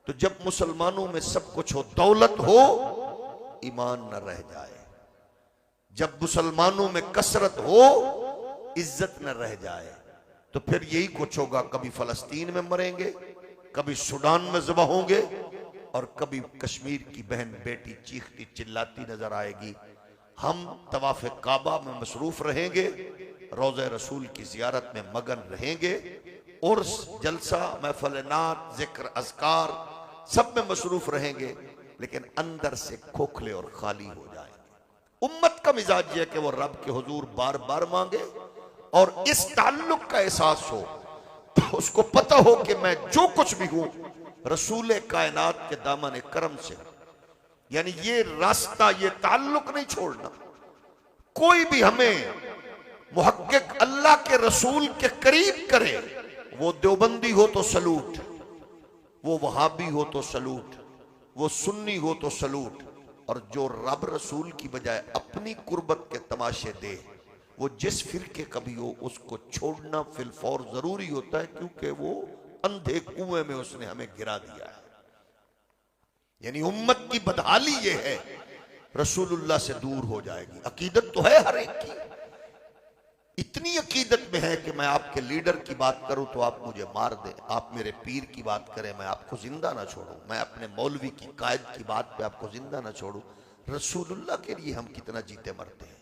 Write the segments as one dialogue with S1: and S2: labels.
S1: तो जब मुसलमानों में सब कुछ हो, दौलत हो, ईमान न रह जाए। जब मुसलमानों में कसरत हो, इज्जत न रह जाए, तो फिर यही कुछ होगा। कभी फलस्तीन में मरेंगे, कभी सूडान में ज़बह होंगे, और कभी कश्मीर की बहन बेटी चीखती चिल्लाती नजर आएगी। हम तवाफ काबा में मसरूफ रहेंगे, रोज़े रसूल की जियारत में मगन रहेंगे, और जलसा, महफिल नात, जिक्र, अज़कार सब में मसरूफ रहेंगे, लेकिन अंदर से खोखले और खाली हो जाएंगे। उम्मत का मिजाज यह है कि वो रब के हुजूर बार बार मांगे और इस ताल्लुक का एहसास हो, तो उसको पता हो कि मैं जो कुछ भी हूं रसूल कायनात के दामन करम से, यानी ये रास्ता, ये ताल्लुक नहीं छोड़ना। कोई भी हमें मुहक्किक अल्लाह के रसूल के करीब करे, वो देवबंदी हो तो सलूट, वो वहाबी हो तो सलूट, वो सुन्नी हो तो सलूट, और जो रब रसूल की बजाय अपनी कुर्बत के तमाशे दे, वो जिस फिरके कभी हो, उसको छोड़ना फिलफौर जरूरी होता है, क्योंकि वो अंधे कुएं में उसने हमें गिरा दिया है। यानी उम्मत की बदहाली ये है, रसूलुल्लाह से दूर हो जाएगी। अकीदत तो है हर एक की, इतनी अकीदत में है कि मैं आपके लीडर की बात करूं तो आप मुझे मार दें, आप मेरे पीर की बात करें मैं आपको जिंदा ना छोड़ूं, मैं अपने मौलवी की कायद की बात पे आपको जिंदा ना छोड़ूं। रसूलुल्लाह के लिए हम कितना जीते मरते हैं।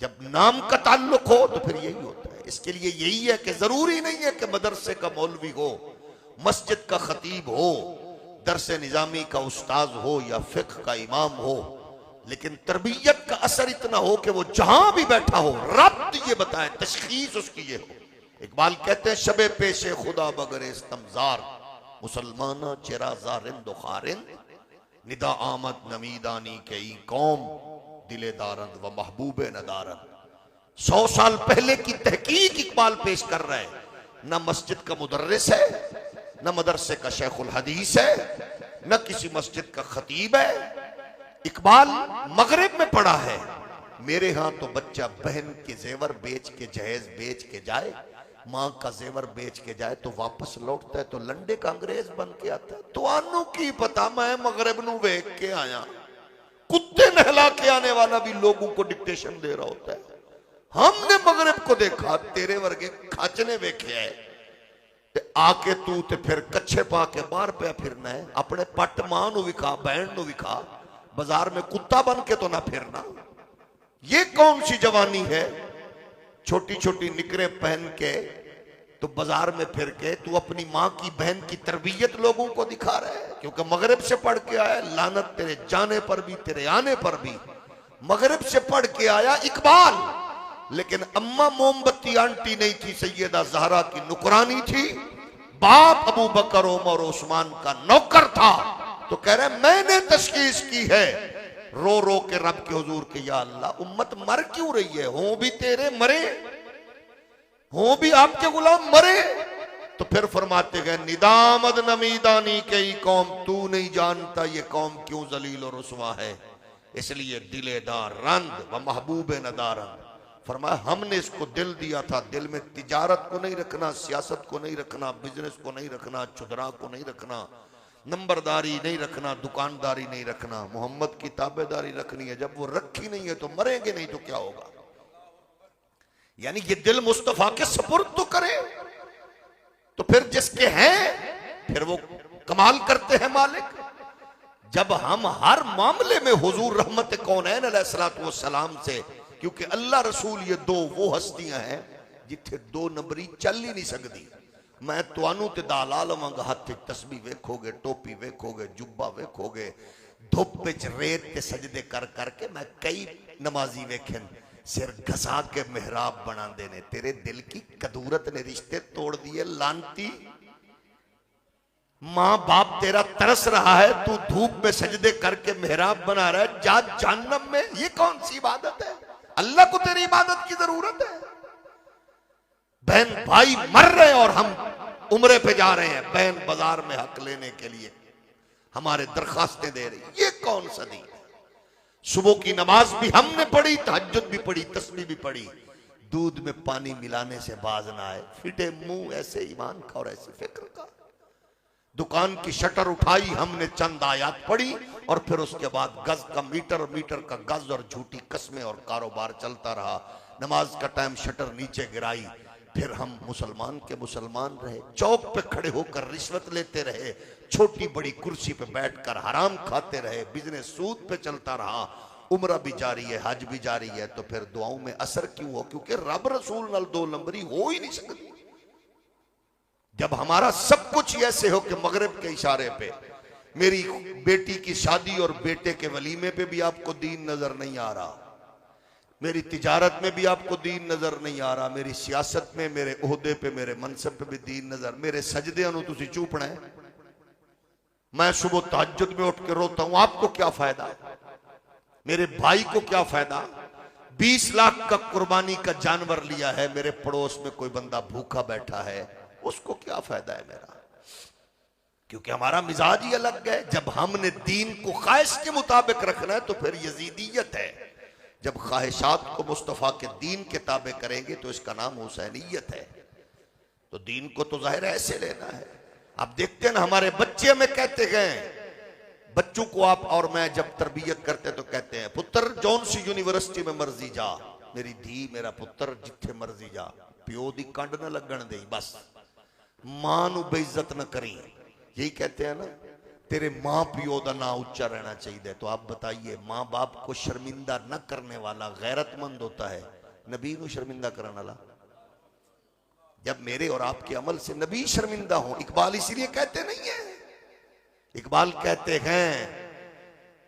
S1: जब नाम का ताल्लुक हो तो फिर यही होता है। इसके लिए यही है कि जरूरी नहीं है कि मदरसे का मौलवी हो, मस्जिद का खतीब हो, दरसे निजामी का उस्ताद हो, या फिक्र का इमाम हो, लेकिन तरबियत का असर इतना हो कि वो जहां भी बैठा हो रब्त ये बताए, तशखीस उसकी ये हो। इकबाल कहते हैं, शबे पेशे खुदा बगरे स्तमजार, मुसलमाना चिरा जारिंद खारिंद, निदा आमद नमीदानी के ई कौम, दिले दारंद व महबूबे नदारंद। 100 साल पहले की तहकीक इकबाल पेश कर रहे हैं। न मस्जिद का मुदर्रिस है, न मदरसे का शेखुल हदीस है, न किसी मस्जिद का खतीब है। इकबाल मगरिब में पड़ा है। मेरे यहां तो बच्चा बहन के जेवर बेच के, जहेज बेच के जाए, मां का जेवर बेच के जाए, तो वापस लौटता है तो लंडे का अंग्रेज बन के आता है। तो आनू की पता, मैं मगरिब नू वेख के आया। कुत्ते नहला के आने वाला भी लोगों को डिक्टेशन दे रहा होता है। हमने मगरिब को देखा, तेरे वर्गे खाचने वेखे है, आके तू ते फिर कच्छे पा के बाहर पे फिरना है। अपने पट मां नू विखा, बहन नू विखा, बाजार में कुत्ता बन के तो ना फिरना। ये कौन सी जवानी है? छोटी छोटी निकरें पहन के तो बाजार में फिर के तू अपनी मां की बहन की तरबियत लोगों को दिखा रहा है, क्योंकि मगरिब से पढ़ के आया। लानत तेरे जाने पर भी, तेरे आने पर भी। मगरिब से पढ़ के आया इकबाल, लेकिन अम्मा मोमबत्ती आंटी नहीं थी, सैयदा ज़हरा की नुकरानी थी। बाप अबू बकर, उमर, उस्मान का नौकर था। तो कह रहे मैंने तशखीस की है रो रो के रब के हुजूर के, या अल्लाह उम्मत मर क्यों रही है? हो भी तेरे मरे, हो भी आपके गुलाम मरे। तो फिर फरमाते गए, निदामद नमीदानी के ही कौम, तू नहीं जानता ये कौम क्यों जलील और रुसवा है, इसलिए दिलेदार रंद व महबूब नदारंद। फरमाया हमने इसको दिल दिया था, दिल में तिजारत को नहीं रखना, सियासत को नहीं रखना, बिजनेस को नहीं रखना, चुदरा को नहीं रखना, नंबरदारी नहीं रखना, दुकानदारी नहीं रखना, मोहम्मद की ताबेदारी रखनी है। जब वो रखी नहीं है तो मरेंगे नहीं तो क्या होगा? यानी ये दिल मुस्तफा के सपुर्द तो करे। तो फिर जिसके हैं फिर वो कमाल करते हैं मालिक। जब हम हर मामले में हुजूर रहमत कौनैन अलैहिस्सलातु वस्सलाम से, क्योंकि अल्लाह रसूल ये दो वो हस्तियां हैं जिथे दो नंबरी चल ही नहीं सकती। मैं तुआनू ते दाला लवांगा, हाथ तस्बीह वेखोगे, टोपी वेखोगे, जुब्बा वेखोगे, धुप विच रेत ते सजदे कर करके मैं कई नमाजी वेखे सिर घसा के मेहराब बना देने। तेरे दिल की कदूरत ने रिश्ते तोड़ दिए लानती। मां बाप तेरा तरस रहा है, तू धूप में सजदे करके मेहराब बना रहा है, जा जहन्नम में। ये कौन सी इबादत है? अल्लाह को तेरी इबादत की जरूरत है? बहन भाई मर रहे और हम उम्रे पे जा रहे हैं, बहन बाजार में हक लेने के लिए हमारे दरखास्तें दे रही। ये कौन सा दीन है? सुबह की नमाज भी हमने पढ़ी, तहज्जुद भी पढ़ी, तस्बीह भी पढ़ी, दूध में पानी मिलाने से बाज ना आए। फिटे मुंह ऐसे ईमान का और ऐसी फिक्र का। दुकान की शटर उठाई, हमने चंद आयत पढ़ी और फिर उसके बाद गज का मीटर, मीटर का गज और झूठी कस्में और कारोबार चलता रहा। नमाज का टाइम शटर नीचे गिराई, फिर हम मुसलमान के मुसलमान रहे। चौक पे खड़े होकर रिश्वत लेते रहे, छोटी बड़ी कुर्सी पे बैठकर हराम खाते रहे, बिजनेस सूद पे चलता रहा, उम्रा भी जारी है, हज भी जारी है। तो फिर दुआओं में असर क्यों हो? क्योंकि रब रसूल नाल दो नंबरी हो ही नहीं सकती। जब हमारा सब कुछ ऐसे हो कि मगरिब के इशारे पे मेरी बेटी की शादी और बेटे के वलीमे पे भी आपको दीन नजर नहीं आ रहा, मेरी तिजारत में भी आपको दीन नजर नहीं आ रहा, मेरी सियासत में, मेरे ओहदे पे, मेरे मनसब पे भी दीन नजर, मेरे सजदे नु तुसी चूपना है, मैं सुबह तहज्जुद में उठ के रोता हूं, आपको क्या फायदा? मेरे भाई को क्या फायदा? 20 लाख का कुर्बानी का जानवर लिया है, मेरे पड़ोस में कोई बंदा भूखा बैठा है, उसको क्या फायदा है मेरा? क्योंकि हमारा मिजाज ही अलग है। जब हमने दीन को ख्वाहिश के मुताबिक रखना है तो फिर यजीदियत है। जब ख्वाहिशात को मुस्तफा के दीन के ताबे करेंगे तो इसका नाम हुसैनियत है। तो दीन को तो जाहिर ऐसे लेना है। आप देखते हैं ना, हमारे बच्चे हमें कहते गए, बच्चों को आप और मैं जब तरबियत करते तो कहते हैं, पुत्र जौन सी यूनिवर्सिटी में मर्जी जा, मेरी धी मेरा पुत्र जिथे मर्जी जा, प्यो दी कंड न लगन दे, बस मां नू बेइज्जत न करी। यही कहते हैं ना, तेरे मां पियो का ना ऊंचा रहना चाहिए। तो आप बताइए, मां बाप को शर्मिंदा न करने वाला गैरतमंद होता है, नबी को शर्मिंदा करने वाला? जब मेरे और आपके अमल से नबी शर्मिंदा हो, इकबाल इसीलिए कहते नहीं है, इकबाल कहते हैं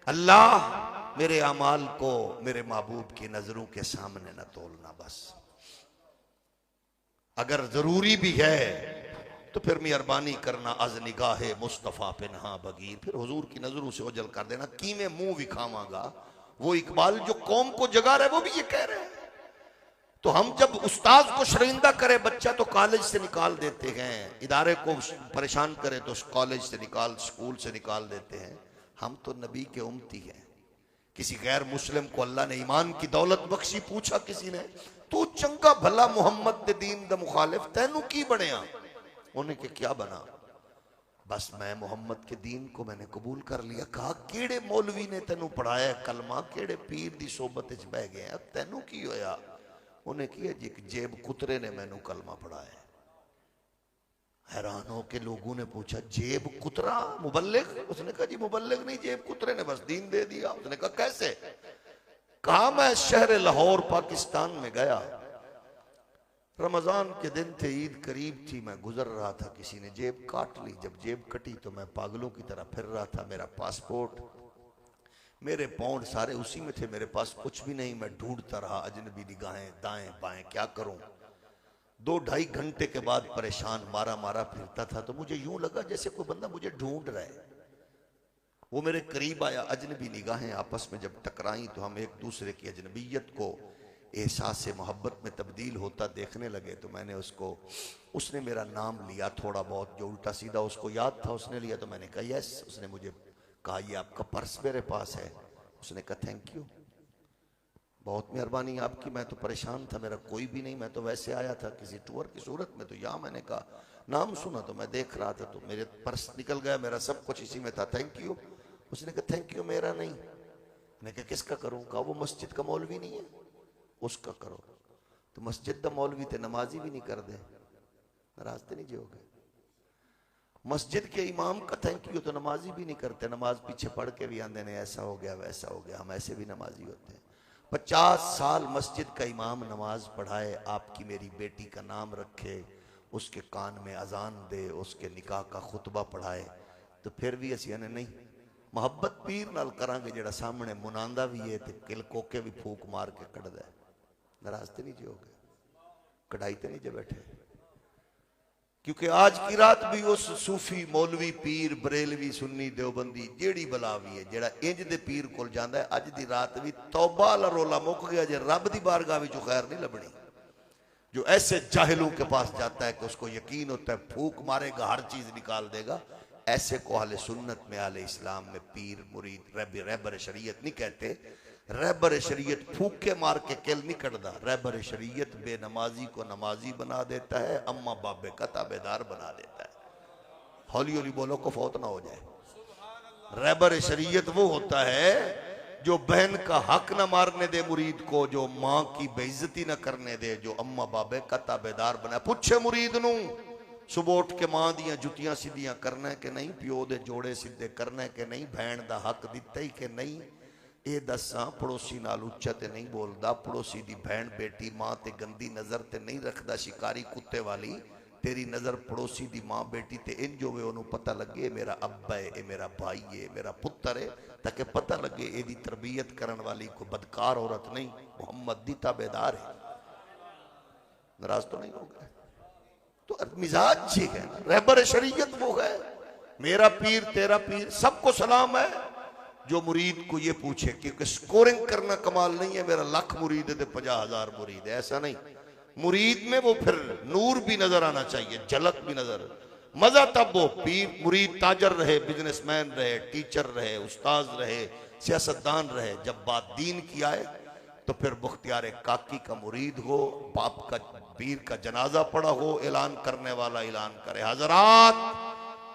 S1: अल्लाह मेरे अमाल को मेरे महबूब की नजरों के सामने न तोलना, बस अगर जरूरी भी है तो फिर मेहरबानी करना, अज निगाहे मुस्तफा पिन्हा बगीर, फिर हुजूर की नजरों से ओझल कर देना, की में मुंह विखावांगा। वो इकबाल जो कौम को जगा रहे वो भी ये कह रहे हैं। तो हम जब उस्ताद को शर्मिंदा करे बच्चा तो कॉलेज से निकाल देते हैं, इदारे को परेशान करे तो कॉलेज से निकाल, स्कूल से निकाल देते हैं। हम तो नबी के उम्मती हैं। किसी गैर मुस्लिम को अल्लाह ने ईमान की दौलत बख्शी, पूछा किसी ने, तू चंगा भला मुहम्मद दे दीन दा मुखालिफ, तैनू की बनया? उन्हें के क्या बना? बस मैं मोहम्मद के दीन को मैंने कबूल कर लिया। कहा केड़े मौलवी ने तेनू पढ़ाया कलमा, केड़े पीर दी सोबत च बह गया, तेनू की होया? उन्हें किया जी, जेब कुतरे ने मैनू कलमा पढ़ाया। हैरान हो के लोगों ने पूछा, जेब कुतरा मुबल्लिग? उसने कहा जी मुबल्लिग नहीं, जेब कुतरे ने बस दीन दे दिया। उसने कहा कैसे? कहा मैं शहर लाहौर पाकिस्तान में गया, रमजान के दिन थे, ईद करीब थी, मैं गुजर रहा था, किसी ने जेब काट ली। जब जेब कटी तो मैं पागलों की तरह फिर रहा था। मेरा पासपोर्ट, मेरे पाउंड सारे उसी में थे, मेरे पास कुछ भी नहीं। मैं ढूंढता रहा, अजनबी निगाहें दाएं बाएं, क्या करूं? 2-2.5 घंटे के बाद परेशान मारा मारा फिरता था तो मुझे यूं लगा जैसे कोई बंदा मुझे ढूंढ रहा है। वो मेरे करीब आया, अजनबी निगाहें आपस में जब टकराई तो हम एक दूसरे की अजनबियत को एहसास से मोहब्बत में तब्दील होता देखने लगे। तो मैंने उसको, उसने मेरा नाम लिया, थोड़ा बहुत जो उल्टा सीधा उसको याद था उसने लिया। तो मैंने कहा यस। उसने मुझे कहा ये आपका पर्स मेरे पास है। उसने कहा थैंक यू, बहुत मेहरबानी आपकी, मैं तो परेशान था, मेरा कोई भी नहीं, मैं तो वैसे आया था किसी टूर की सूरत में। तो यहाँ मैंने कहा नाम सुना तो मैं देख रहा था तो मेरे पर्स निकल गया, मेरा सब कुछ इसी में था, थैंक यू। उसने कहा थैंक यू मेरा नहीं। मैंने कहा किसका करूँ? कहा वो मस्जिद का मौलवी नहीं है, उसका करो। तो मस्जिद का मौलवी थे नमाजी भी नहीं कर दे, नाराज तो नहीं जो गए। मस्जिद के इमाम का थैंक यू तो नमाजी भी नहीं करते, नमाज पीछे पढ़ के भी आंदे ने ऐसा हो गया वैसा हो गया, हम ऐसे भी नमाजी होते हैं। 50 साल मस्जिद का इमाम नमाज पढ़ाए, आपकी मेरी बेटी का नाम रखे, उसके कान में अजान दे, उसके निकाह का खुतबा पढ़ाए, तो फिर भी असी नहीं मोहब्बत पीर नाल करांगे जेड़ा सामने मुनांदा भी है ते किल कोके भी फूक मार के कढ़दा है। नाराज तो नहीं जी हो गए, कढ़ाई तो नहीं जो बैठे। क्योंकि आज की रात भी उस सूफी मौलवी पीर बरेलवी सुन्नी देवबंदी जेड़ी बला भी है जेड़ा इंज दे पीर कोल जांदा है, अज दी रात भी तौबा ला रोला मुक गया जे रब दी बारगाह विचों खैर नहीं लभनी। जो ऐसे जाहिलों के पास जाता है कि उसको यकीन होता है फूक मारेगा हर चीज निकाल देगा, ऐसे को अहले सुन्नत में अहले इस्लाम में पीर मुरीद रहबर शरीयत नहीं कहते। रहबर शरीयत फूके मार के किल नहीं कटदा, रहबर शरीयत बेनमाजी को नमाजी बना देता है, अम्मा बाबे का ताबेदार बना देता है। हौली हौली बोलो को फौत ना हो जाए। रहबर शरीयत वो होता है जो बहन का हक ना मारने दे मुरीद को, जो मां की बेइज्जती ना करने दे, जो अम्मा बाबे का ताबेदार बना। पूछे मुरीद नू सुबह उठ के मां दियां जुतियां सीधियां करना है कि नहीं, प्यो दे जोड़े सीधे करना है कि नहीं, बहन दा हक दिता ही कि नहीं। ये दसा पड़ोसी नाल उच्चा ते नहीं बोलदा, पड़ोसी दी बहन बेटी मां ते गंदी नजर ते नहीं रखदा, शिकारी कुत्ते वाली तेरी नजर पड़ोसी दी मां बेटी ते इंज होवे ओनू पता लगे मेरा अब्बा है, ये मेरा भाई है, मेरा पुत्र है, ताकि पता लगे एदी तरबियत करने वाली कोई बदकार औरत नहीं, मोहम्मद दी ताबेदार है। नाराज तो नहीं हो गए? तो मिजाज ठीक है, रहबर शरीयत वो है। मेरा पीर तेरा पीर सबको सलाम है। जो मुरीद को ये पूछे क्योंकि स्कोरिंग करना कमाल नहीं है, मेरा लाख मुरीद है तो 50,000 मुरीद है, ऐसा नहीं। मुरीद में वो फिर नूर भी नजर आना चाहिए, झलक भी नजर। मजा तब वो पीर मुरीद ताजर रहे, बिजनेसमैन रहे, टीचर रहे, उस्ताद रहे, सियासतदान रहे, जब बात दीन की आए तो फिर मुख्तियार काकी का मुरीद हो, बाप का पीर का जनाजा पड़ा हो, ऐलान करने वाला ऐलान करे, हजरात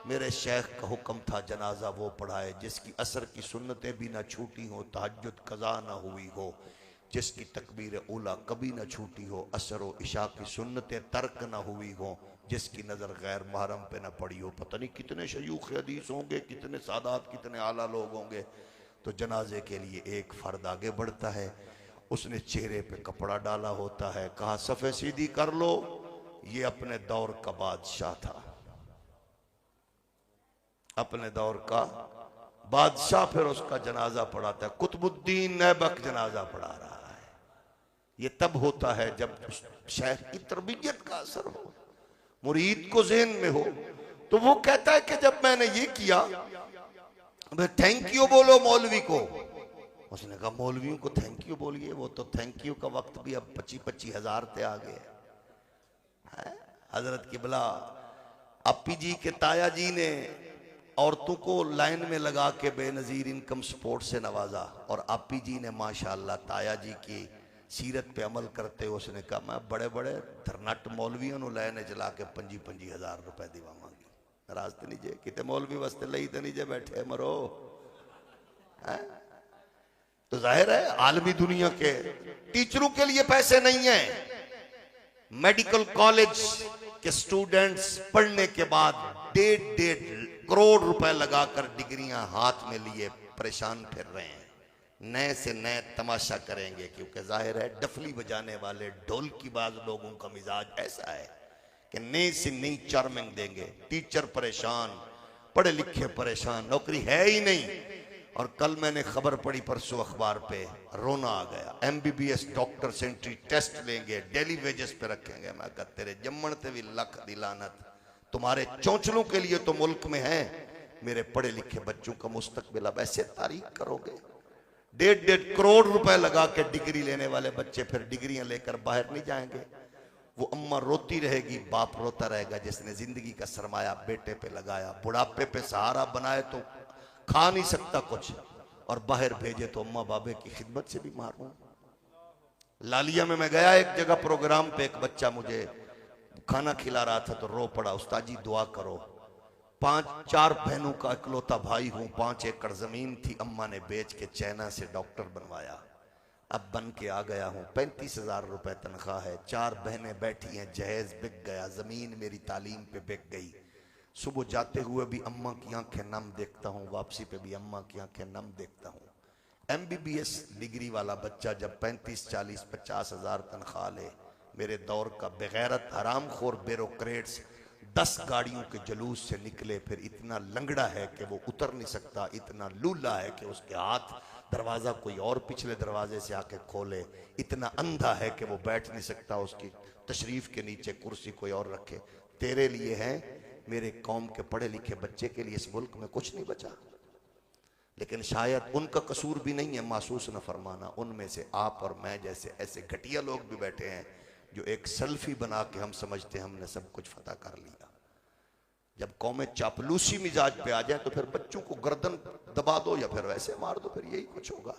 S1: मेरे शेख का हुक्म था जनाजा वो पढ़ाए जिसकी असर की सुन्नतें भी ना छूटी हो, तहज्जुद कज़ा ना हुई हो, जिसकी तकबीर उला कभी ना छूटी हो, असर व इशा की सुन्नतें तर्क ना हुई हो, जिसकी नज़र गैर महरम पे ना पड़ी हो। पता नहीं कितने शयूख हदीस होंगे, कितने सादात, कितने आला लोग होंगे। तो जनाजे के लिए एक फर्द आगे बढ़ता है, उसने चेहरे पे कपड़ा डाला होता है, कहा सफ़े सीधी कर लो। ये अपने दौर का बादशाह था, अपने दौर का बादशाह। फिर उसका जनाजा पढ़ाता है, कुतुबुद्दीन ऐबक जनाजा पढ़ा रहा है। ये तब होता है जब शेख की तरबियत का असर हो, मुरीद को ज़हन में हो। तो वो कहता है कि जब मैंने ये किया, थैंक यू बोलो मौलवी को। उसने कहा मौलवियों को थैंक यू बोलिए, वो तो थैंक यू का वक्त भी अब 25-25 हजार से आ गए। हजरत किबला अपी जी के ताया जी ने औरतों को लाइन में लगा के बेनजीर इनकम सपोर्ट से नवाजा, और आपी जी ने माशाअल्लाह ताया जी की सीरत पे अमल करते हुए उसने कहा मैं बड़े बड़े धरनट मौलवियों को लाइन चला के 25-25 हजार रुपए दिवावांगी। नाराज तो नहीं जे कितने मौलवी वास्ते लई तो नहीं जे बैठे मरो है? तो जाहिर है आलमी दुनिया के टीचरों के लिए पैसे नहीं है। मेडिकल कॉलेज के स्टूडेंट्स पढ़ने के बाद 1.5 करोड़ रुपए लगाकर डिग्रियां हाथ में लिए परेशान फिर रहे हैं। नए से नए तमाशा करेंगे, क्योंकि जाहिर है डफली बजाने वाले ढोलकी बाज लोगों का मिजाज ऐसा है कि नई से नई चार्मिंग देंगे। टीचर परेशान, पढ़े लिखे परेशान, नौकरी है ही नहीं। और कल मैंने खबर पढ़ी परसों अखबार पे, रोना आ गया। MBBS डॉक्टर सेंट्री टेस्ट लेंगे, डेली वेजेस पे रखेंगे। मैं कहता तेरे जम्मन ते भी लख दी लानत, तुम्हारे चौंचलों के लिए तो मुल्क में है, मेरे पढ़े लिखे बच्चों का मुस्तकबिल अब ऐसे तारीख करोगे। 1.5 करोड़ रुपए लगा के डिग्री लेने वाले बच्चे फिर डिग्रियां लेकर बाहर नहीं जाएंगे। वो अम्मा रोती रहेगी, बाप रोता रहेगा, जिसने जिंदगी का सरमाया बेटे पे लगाया, बुढ़ापे पे सहारा बनाए तो खा नहीं सकता कुछ, और बाहर भेजे तो अम्मा बाबे की खिदमत से भी मारूं। लालिया में मैं गया एक जगह प्रोग्राम पे, एक बच्चा मुझे खाना खिला रहा था तो रो पड़ा, उस्ताद जी दुआ करो। 5-4 बहनों का इकलौता भाई हूं, 5 एकड़ जमीन थी, अम्मा ने बेच के चाइना से डॉक्टर बनवाया, अब बन के आ गया हूं। 35,000 रुपए तनख्वाह है, 4 बहनें बैठी हैं, जहेज बिक गया, जमीन मेरी तालीम पे बिक गई। सुबह जाते हुए भी अम्मा की आंखें नम देखता हूँ, वापसी पे भी अम्मा की आंखें नम देखता हूँ। MBBS डिग्री वाला बच्चा जब 35, 40, 50 हजार तनख्वाह ले, मेरे दौर का बेगैरत हरामखोर ब्यूरोक्रेट्स 10 गाड़ियों के जुलूस से निकले, फिर इतना लंगड़ा है कि वो उतर नहीं सकता, इतना लूला है कि उसके हाथ दरवाजा कोई और पिछले दरवाजे से आके खोले, इतना अंधा है कि वो बैठ नहीं सकता, उसकी तशरीफ के नीचे कुर्सी कोई और रखे। तेरे लिए है, मेरे कौम के पढ़े लिखे बच्चे के लिए इस मुल्क में कुछ नहीं बचा। लेकिन शायद उनका कसूर भी नहीं है महसूस न फरमाना, उनमें से आप और मैं जैसे ऐसे घटिया लोग भी बैठे हैं जो एक सेल्फी बना के हम समझते हैं हमने सब कुछ फतह कर लिया। जब कौमें चापलूसी मिजाज पे आ जाए तो फिर बच्चों को गर्दन दबा दो या फिर वैसे मार दो, फिर यही कुछ होगा।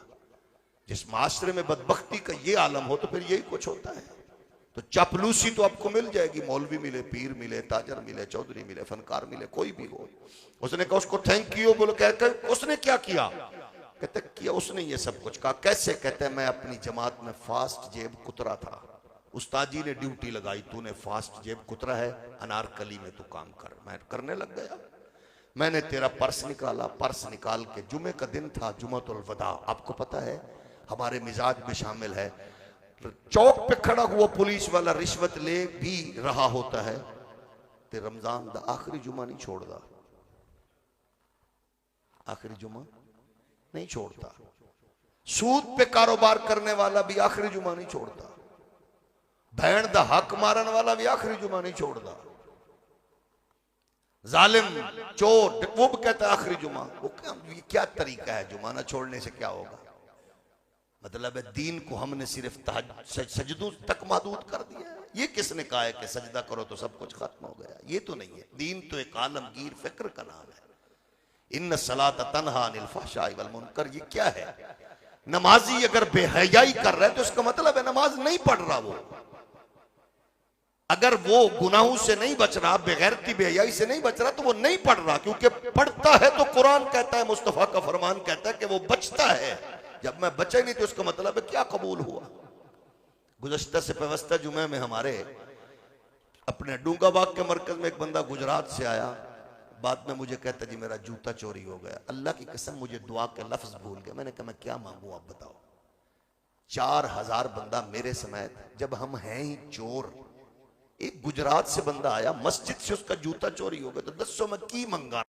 S1: जिस माशरे में बदबख्ती का ये आलम हो तो फिर यही कुछ होता है। तो चापलूसी तो आपको मिल जाएगी, मौलवी मिले, पीर मिले, ताजर मिले, चौधरी मिले, फनकार मिले, कोई भी हो। उसने कहा उसको थैंक यू बोलो, कहते उसने क्या किया? कहते किया उसने ये सब कुछ कहा। कैसे? कहते मैं अपनी जमात में फास्ट जेब कुतरा था, उस्ताद जी ने ड्यूटी लगाई, तूने फास्ट जेब कुतरा है, अनारकली में तू काम कर। मैं करने लग गया। मैंने तेरा पर्स निकाला, पर्स निकाल के, जुमे का दिन था, जुमतुल वदा, आपको पता है हमारे मिजाज में शामिल है, चौक पे खड़ा हुआ पुलिस वाला रिश्वत ले भी रहा होता है, ते रमजान दा आखिरी जुमा नहीं छोड़ता, आखिरी जुमा नहीं छोड़ता। सूद पे कारोबार करने वाला भी आखिरी जुमा नहीं छोड़ता, भैन दा हक मारन वाला भी आखिरी जुमा नहीं छोड़ता, जालिम चोर वो भी कहता है आखिरी जुमा। वो क्या तरीका है? जुमा ना छोड़ने से क्या होगा? मतलब है दीन को हमने सिर्फ सजदों तक महदूद कर दिया है। ये किसने कहा है कि सजदा करो तो सब कुछ खत्म हो गया? ये तो नहीं है। दीन तो एक आलमगीर फिक्र का नाम है। इन्न सलात तन्हा अनिल फहशाई वल मुनकर। ये क्या है? नमाजी अगर बेहयाई कर रहा है तो इसका मतलब है नमाज नहीं पढ़ रहा। वो अगर वो गुनाहों से नहीं बच रहा, बेगैरती बेहयाई से नहीं बच रहा, तो वो नहीं पढ़ रहा। क्योंकि पढ़ता है तो कुरान कहता है, मुस्तफा का फरमान कहता है कि वो बचता है। जब मैं बचे नहीं तो उसका मतलब है क्या कबूल हुआ? गुज़श्ता से पेवस्ता जुमे में हमारे अपने डूंगाबाग के मरकज में एक बंदा गुजरात से आया, बाद में मुझे कहता जी मेरा जूता चोरी हो गया। अल्लाह की कसम मुझे दुआ के लफ्ज भूल गए। मैंने कहा मैं क्या मांगू आप बताओ? 4000 बंदा मेरे समेत, जब हम हैं ही चोर। एक गुजरात से बंदा आया, मस्जिद से उसका जूता चोरी हो गया, तो 10 में की मंगा